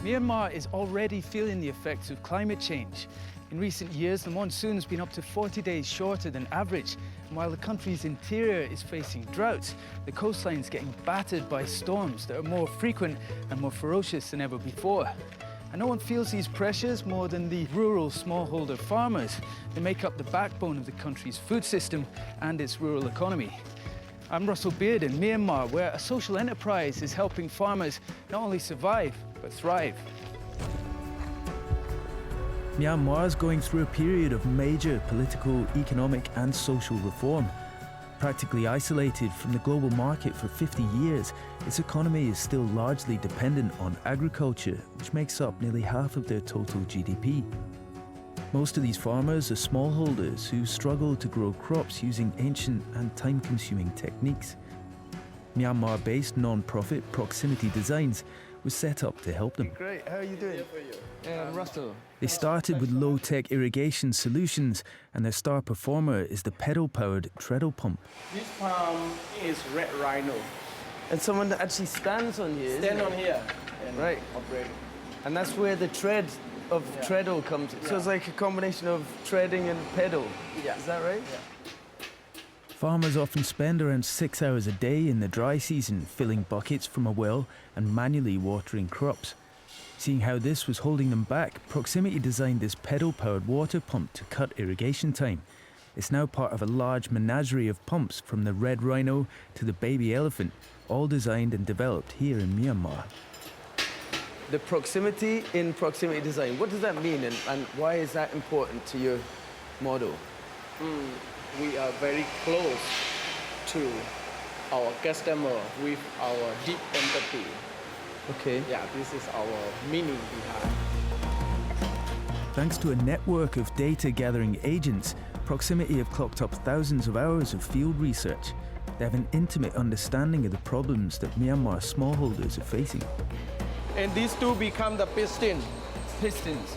Myanmar is already feeling the effects of climate change. In recent years, the monsoon's been up to 40 days shorter than average. And while the country's interior is facing droughts, the coastline's getting battered by storms that are more frequent and more ferocious than ever before. And no one feels these pressures more than the rural smallholder farmers. They make up the backbone of the country's food system and its rural economy. I'm Russell Beard in Myanmar, where a social enterprise is helping farmers not only survive, but thrive. Myanmar is going through a period of major political, economic and social reform. Practically isolated from the global market for 50 years, its economy is still largely dependent on agriculture, which makes up nearly half of their total GDP. Most of these farmers are smallholders who struggle to grow crops using ancient and time-consuming techniques. Myanmar-based non-profit Proximity Designs was set up to help them. Great, how are you doing? Russell. They started with low-tech irrigation solutions, and their star performer is the pedal-powered treadle pump. This pump is red rhino. And someone that actually stands on here, Stand on here and right. operate. And that's where the tread of treadle comes in. So it's like a combination of treading and pedal. Yeah. Is that right? Yeah. Farmers often spend around 6 hours a day in the dry season filling buckets from a well and manually watering crops. Seeing how this was holding them back, Proximity designed this pedal-powered water pump to cut irrigation time. It's now part of a large menagerie of pumps from the red rhino to the baby elephant, all designed and developed here in Myanmar. The proximity in Proximity Design, what does that mean and why is that important to your model? We are very close to our customer with our deep empathy. Okay. Yeah, this is our meaning behind. Thanks to a network of data-gathering agents, Proximity have clocked up thousands of hours of field research. They have an intimate understanding of the problems that Myanmar smallholders are facing. And these two become the pistons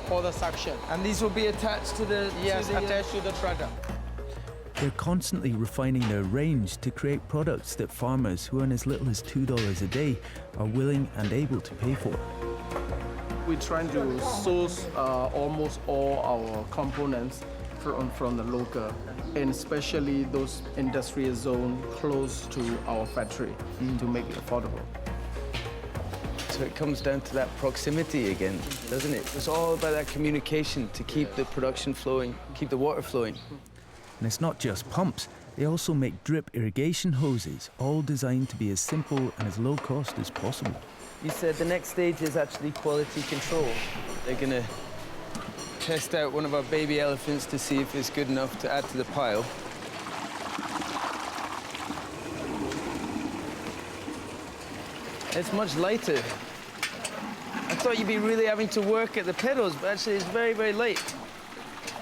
for the suction. And these will be attached to the... Yes, attached to the treader. They're constantly refining their range to create products that farmers who earn as little as $2 a day are willing and able to pay for. We're trying to source almost all our components from the local, and especially those industrial zones close to our factory to make it affordable. So it comes down to that proximity again, doesn't it? It's all about that communication to keep the production flowing, keep the water flowing. And it's not just pumps, they also make drip irrigation hoses, all designed to be as simple and as low cost as possible. You said the next stage is actually quality control. They're going to test out one of our baby elephants to see if it's good enough to add to the pile. It's much lighter. I thought you'd be really having to work at the pedals, but actually it's very, very light.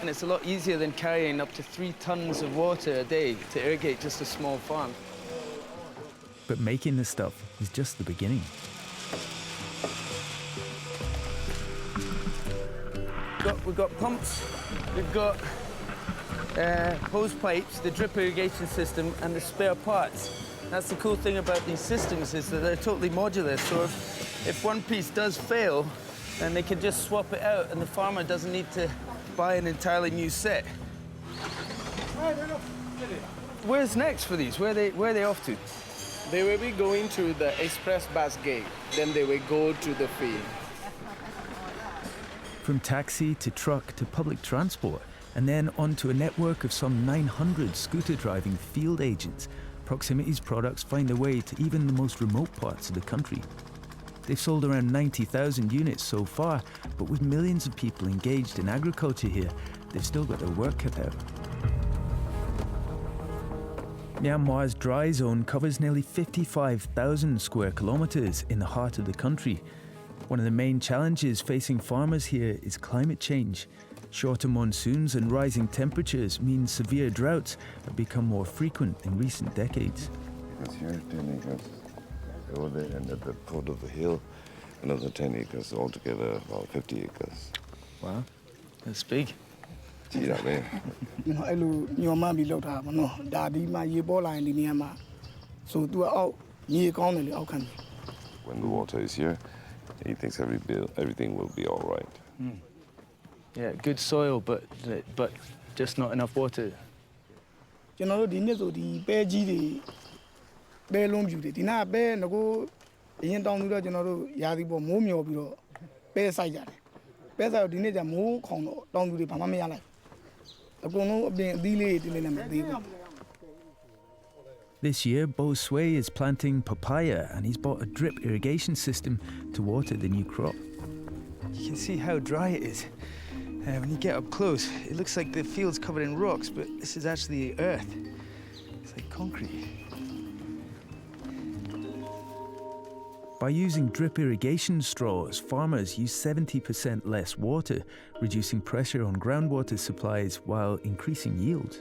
And it's a lot easier than carrying up to 3 tons of water a day to irrigate just a small farm. But making this stuff is just the beginning. We've got pumps, we've got hose pipes, the drip irrigation system, and the spare parts. That's the cool thing about these systems is that they're totally modular. So if one piece does fail, then they can just swap it out and the farmer doesn't need to buy an entirely new set. Where's next for these? Where are they off to? They will be going to the express bus gate, then they will go to the field. From taxi to truck to public transport, and then onto a network of some 900 scooter-driving field agents, Proximity's products find their way to even the most remote parts of the country. They've sold around 90,000 units so far, but with millions of people engaged in agriculture here, they've still got their work cut out. Myanmar's dry zone covers nearly 55,000 square kilometres in the heart of the country. One of the main challenges facing farmers here is climate change. Shorter monsoons and rising temperatures mean severe droughts have become more frequent in recent decades. Because here 10 acres, over there and at the foot of the hill, another 10 acres, altogether about 50 acres. Wow, that's big. See that there? So When the water is here, He thinks everything will be all right. Yeah, good soil, but just not enough water. ကျွန်တော်တို့ဒီနှစ်ဆိုဒီပဲကြီးတွေပဲလုံးပြူတွေဒီနာပဲငကိုအရင်တောင်းလို့တော့ကျွန်တော်တို့ရာသီပေါ်မိုးမျောပြီးတော့ပဲစိုက်ကြတယ်ပဲစိုက်တော့ဒီနှစ်ကျမိုးခေါင်တော့တောင်းသူတွေဘာမှမရလိုက်အကုန်လုံးအပင်အသီးလေးတွေတင်းနေမှာသေးဘူး This year, Bo Sway is planting papaya and he's bought a drip irrigation system to water the new crop. You can see how dry it is. When you get up close, it looks like the field's covered in rocks, but this is actually earth. It's like concrete. By using drip irrigation straws, farmers use 70% less water, reducing pressure on groundwater supplies while increasing yield.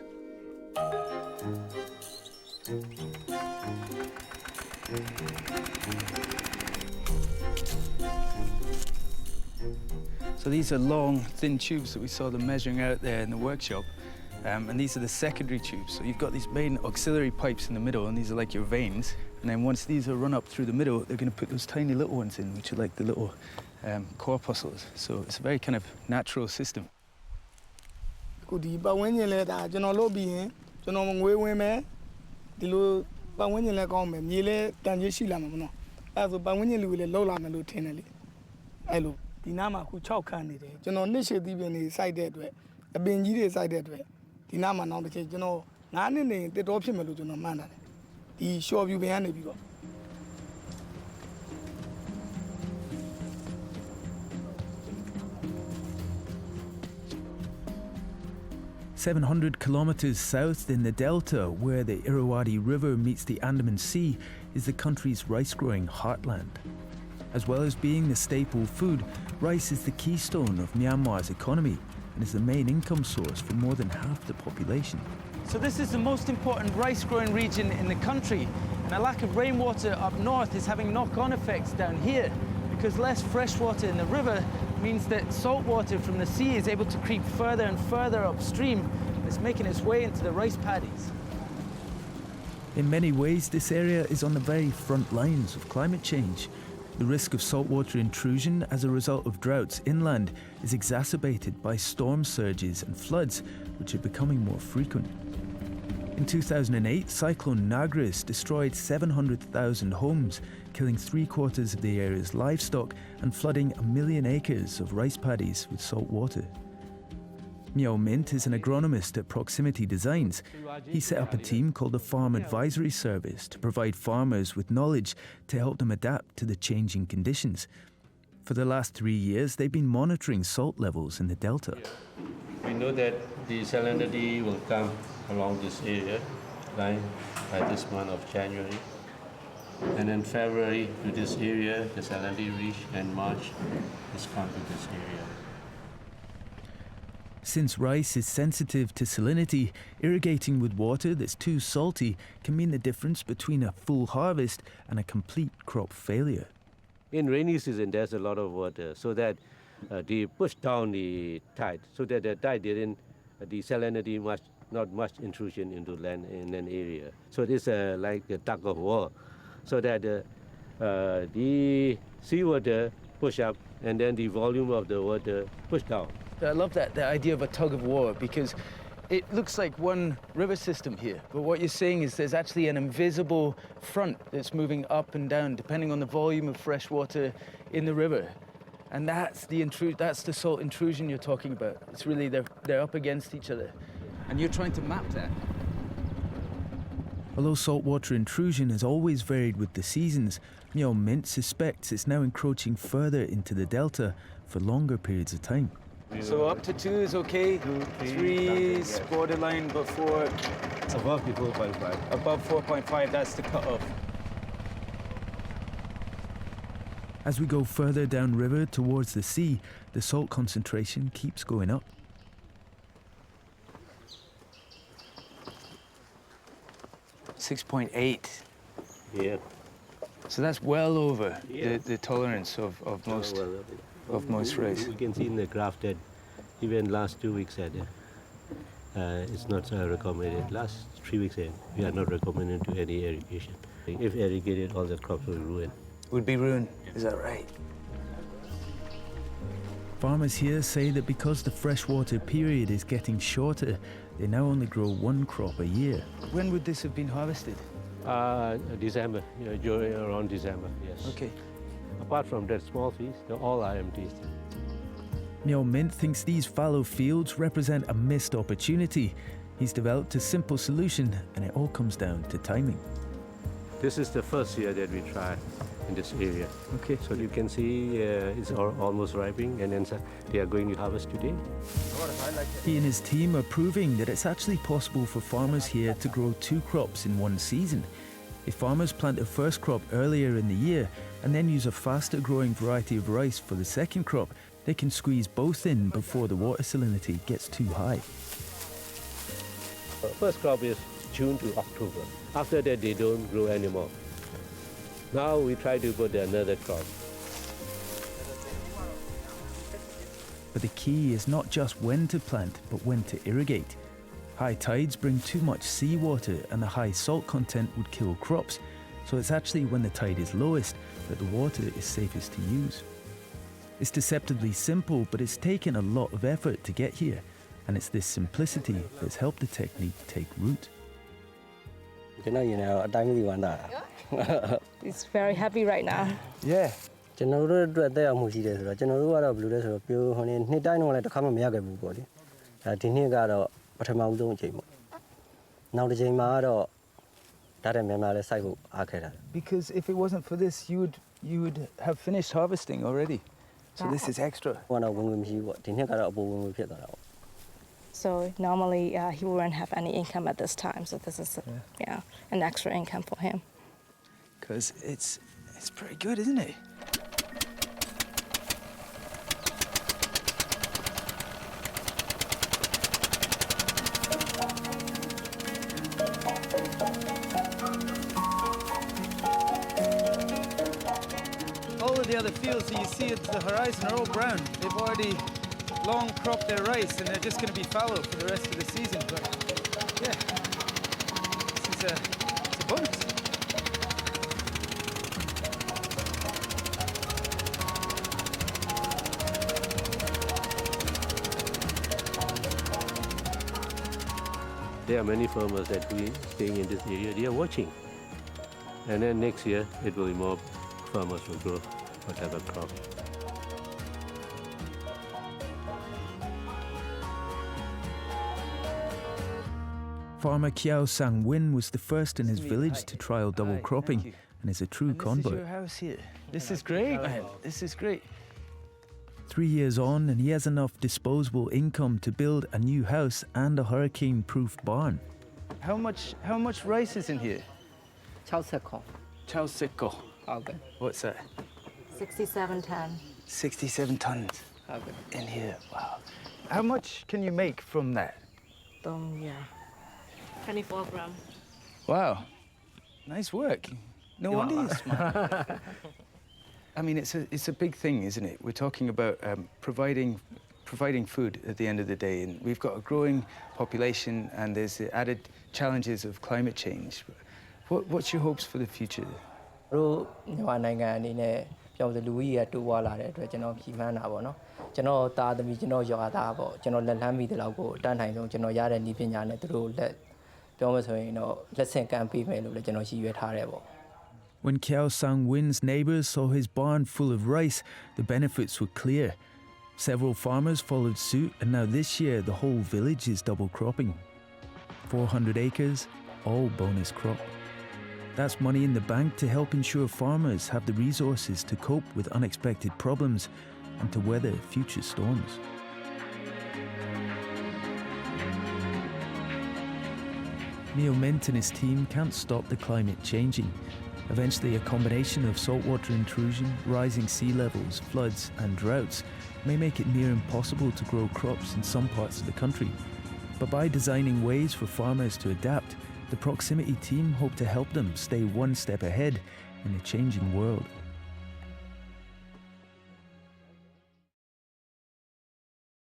So these are long, thin tubes that we saw them measuring out there in the workshop. And these are the secondary tubes. So you've got these main auxiliary pipes in the middle, and these are like your veins. And then once these are run up through the middle, they're going to put those tiny little ones in, which are like the little corpuscles. So it's a very kind of natural system. ခုဒီပတ်ဝန်းကျင်လဲဒါကျွန်တော်လုပ်ပြီးရင်ကျွန်တော်ငွေဝင်မယ်ဒီလိုပတ်ဝန်းကျင်လဲကောင်းမယ်မြေလဲတန်ကြီးရှိလာမှာမနော်အဲဒါဆိုပတ်ဝန်းကျင်လူတွေလဲလောက်လာမယ်လို့ထင်တယ်လေအဲလိုဒီနားမှာအခု6ခန်းနေတယ်ကျွန်တော်နှစ်ရှည်သီးပင်တွေစိုက်တဲ့အတွက်အပင်ကြီးတွေစိုက်တဲ့အတွက်ဒီနားမှာနောက်တစ်ချိန်ကျွန်တော်9နှစ်နေတစ်တော်ဖြစ်မယ်လို့ကျွန်တော်မှန်းတာတယ်ဒီ short view ပင်ကနေပြီးတော့ 700 kilometers south in the delta, where the Irrawaddy River meets the Andaman Sea, is the country's rice-growing heartland. As well as being the staple food, rice is the keystone of Myanmar's economy and is the main income source for more than half the population. So this is the most important rice-growing region in the country, and a lack of rainwater up north is having knock-on effects down here, because less fresh water in the river means that salt water from the sea is able to creep further and further upstream, and it's making its way into the rice paddies. In many ways, this area is on the very front lines of climate change. The risk of saltwater intrusion as a result of droughts inland is exacerbated by storm surges and floods, which are becoming more frequent. In 2008, Cyclone Nagris destroyed 700,000 homes, killing 3/4 of the area's livestock and flooding 1 million acres of rice paddies with salt water. Miao Mint is an agronomist at Proximity Designs. He set up a team called the Farm Advisory Service to provide farmers with knowledge to help them adapt to the changing conditions. For the last 3 years, they've been monitoring salt levels in the delta. We know that the salinity will come along this area, right, by this month of January. And in February to this area, the salinity reach, and March is come to this area. Since rice is sensitive to salinity, irrigating with water that's too salty can mean the difference between a full harvest and a complete crop failure. In rainy season, there's a lot of water, so that they push down the tide, so that the tide didn't, the salinity not much intrusion into land in an area. So it is like a tug of war, so that the seawater push up and then the volume of the water push down. I love that, the idea of a tug of war, because it looks like one river system here, but what you're saying is there's actually an invisible front that's moving up and down depending on the volume of fresh water in the river. And that's the salt intrusion you're talking about. It's really, they're up against each other. And you're trying to map that. Although saltwater intrusion has always varied with the seasons, Miao Mint suspects it's now encroaching further into the delta for longer periods of time. So up to 2 is okay, 3 is borderline, but 4... Above the 4.5. Above 4.5, that's the cutoff. As we go further downriver towards the sea, the salt concentration keeps going up. 6.8. Yeah. So that's well over the tolerance of most rice. We can see in the graph that even last 2 weeks it's not recommended. Last 3 weeks we are not recommended to any irrigation. If irrigated, all the crops will ruin. Would be ruined, is that right? Farmers here say that because the freshwater period is getting shorter, they now only grow one crop a year. When would this have been harvested? December, around December, yes. Okay. Apart from that small fields, all are empty. Myo Mint thinks these fallow fields represent a missed opportunity. He's developed a simple solution, and it all comes down to timing. This is the first year that we try in this area. Okay. So you can see it's almost ripening, and then they are going to harvest today. He and his team are proving that it's actually possible for farmers here to grow two crops in one season. If farmers plant a first crop earlier in the year and then use a faster growing variety of rice for the second crop, they can squeeze both in before the water salinity gets too high. First crop is June to October. After that, they don't grow anymore. Now we try to put another crop. But the key is not just when to plant, but when to irrigate. High tides bring too much seawater, and the high salt content would kill crops. So it's actually when the tide is lowest that the water is safest to use. It's deceptively simple, but it's taken a lot of effort to get here. And it's this simplicity that's helped the technique take root. It's very happy right now. Yeah. Because if it wasn't for this, you would have finished harvesting already. So this is extra. So normally he wouldn't have any income at this time. So this is an extra income for him. Because it's pretty good, isn't it? All of the other fields that you see at the horizon are all brown. They've already long cropped their rice and they're just going to be fallow for the rest of the season. But yeah, it's a bonus. There are many farmers that we staying in this area. They are watching, and then next year it will be more farmers will grow whatever crop. Farmer Kiao Sang-win was the first in his village to trial double cropping and is a true convert. This is your house here. This is great, man. This is great. 3 years on, and he has enough disposable income to build a new house and a hurricane-proof barn. How much rice is in here? Chao Seko. Chao Seko. Okay. What's that? 67 tons. 67 tons Okay. in here. Wow. How much can you make from that? 24 grams. Wow. Nice work. No wonder you're smart. I mean, it's a big thing, isn't it? We're talking about providing food at the end of the day, and we've got a growing population, and there's the added challenges of climate change. What's your hopes for the future? တို့မြန်မာနိုင်ငံအနေနဲ့ပြောလို့လူကြီးရတူဝလာတဲ့အတွက်ကျွန်တော်ဖြီးမှန်းတာပေါ့နော်ကျွန်တော်သားသမီးကျွန်တော်ရွာသားပေါ့ကျွန်တော်လက်လန်းမိတဲ့လောက်ကိုအတန်းထိုင်ဆုံးကျွန်တော်ရတဲ့နည်းပညာနဲ့သူတို့လက်ပြောမှဆိုရင်တော့လက်ဆင့်ကမ်းပေးမယ်လို့လည်းကျွန်တော်ရည်ရွယ်ထားတယ်ပေါ့ When Kiao Sang-win's neighbours saw his barn full of rice, the benefits were clear. Several farmers followed suit, and now this year the whole village is double cropping. 400 acres, all bonus crop. That's money in the bank to help ensure farmers have the resources to cope with unexpected problems and to weather future storms. Myo Mint and his team can't stop the climate changing. Eventually, a combination of saltwater intrusion, rising sea levels, floods and droughts may make it near impossible to grow crops in some parts of the country. But by designing ways for farmers to adapt, the proximity team hope to help them stay one step ahead in a changing world.